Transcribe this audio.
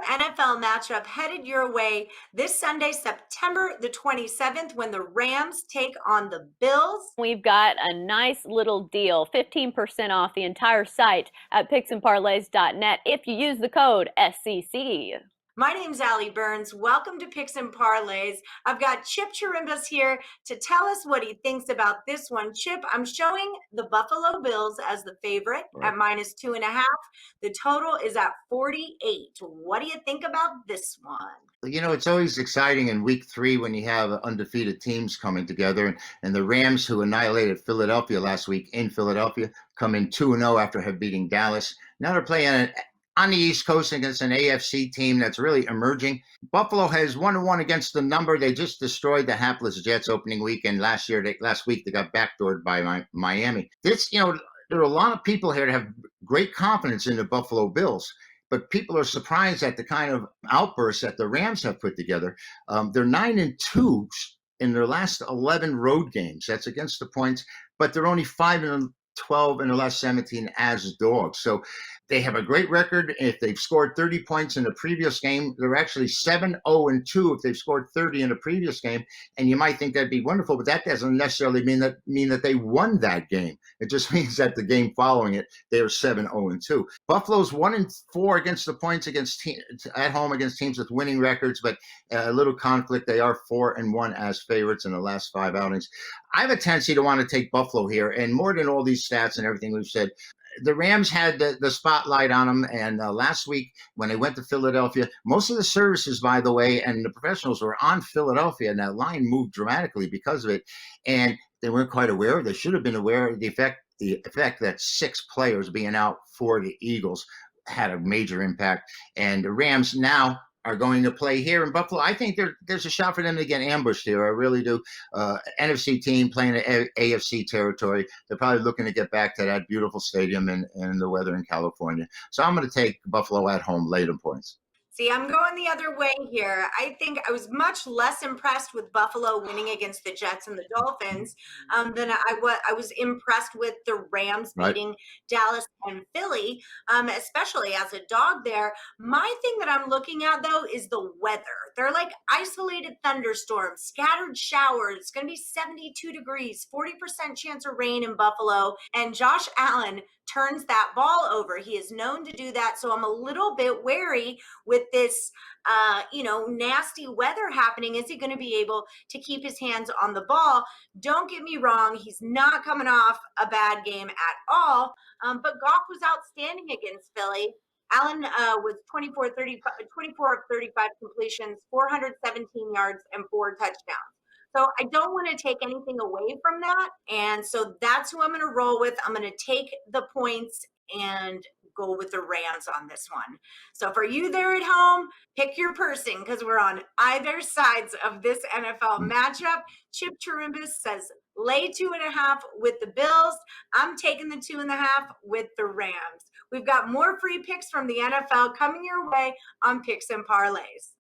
NFL matchup headed your way this Sunday, September the 27th, when the Rams take on the Bills. We've got a nice little deal, 15% off the entire site at picksandparlays.net if you use the code SCC. My name's Allie Burns. Welcome to Picks and Parlays. I've got Chip Chirimbes here to tell us what he thinks about this one. Chip, I'm showing the Buffalo Bills as the favorite at -2.5. The total is at 48. What do you think about this one? You know, it's always exciting in week 3 when you have undefeated teams coming together. And the Rams, who annihilated Philadelphia last week in Philadelphia, come in 2-0 after beating Dallas. Now they're playing on the East Coast against an AFC team that's really emerging. Buffalo has 1-1 against the number. They just destroyed the hapless Jets opening weekend last week. They got backdoored by Miami. There are a lot of people here that have great confidence in the Buffalo Bills. But people are surprised at the kind of outbursts that the Rams have put together. They're 9-2 in their last 11 road games. That's against the points, but they're only 5-12 in the last 17 as dogs. So they have a great record. If they've scored 30 points in the previous game, they're actually 7-0-2 if they've scored 30 in the previous game. And you might think that'd be wonderful, but that doesn't necessarily mean that they won that game. It just means that the game following it, they were 7-0-2. Buffalo's 1-4 against the points at home against teams with winning records, but a little conflict. They are 4-1 as favorites in the last 5 outings. I have a tendency to want to take Buffalo here, and more than all these stats and everything we've said, the Rams had the spotlight on them, and last week when they went to Philadelphia, most of the services, by the way, and the professionals were on Philadelphia, and that line moved dramatically because of it, and they weren't quite aware. They should have been aware of the effect that 6 players being out for the Eagles had a major impact, and the Rams now are going to play here in Buffalo. I think there's a shot for them to get ambushed here. I really do. NFC team playing in AFC territory. They're probably looking to get back to that beautiful stadium and the weather in California. So I'm going to take Buffalo at home late in points. See, I'm going the other way here. I think I was much less impressed with Buffalo winning against the Jets and the Dolphins than I was impressed with the Rams beating Dallas and Philly, especially as a dog there. My thing that I'm looking at, though, is the weather. They're like isolated thunderstorms, scattered showers. It's going to be 72 degrees, 40% chance of rain in Buffalo. And Josh Allen turns that ball over. He is known to do that. So I'm a little bit wary with this, nasty weather happening. Is he going to be able to keep his hands on the ball? Don't get me wrong. He's not coming off a bad game at all. But Goff was outstanding against Philly. Allen was 24 of 35 completions, 417 yards, and 4 touchdowns. So I don't want to take anything away from that. And so that's who I'm going to roll with. I'm going to take the points and go with the Rams on this one. So for you there at home, pick your person because we're on either sides of this NFL matchup. Chip Chirimbes says lay 2.5 with the Bills. I'm taking the 2.5 with the Rams. We've got more free picks from the NFL coming your way on Picks and Parlays.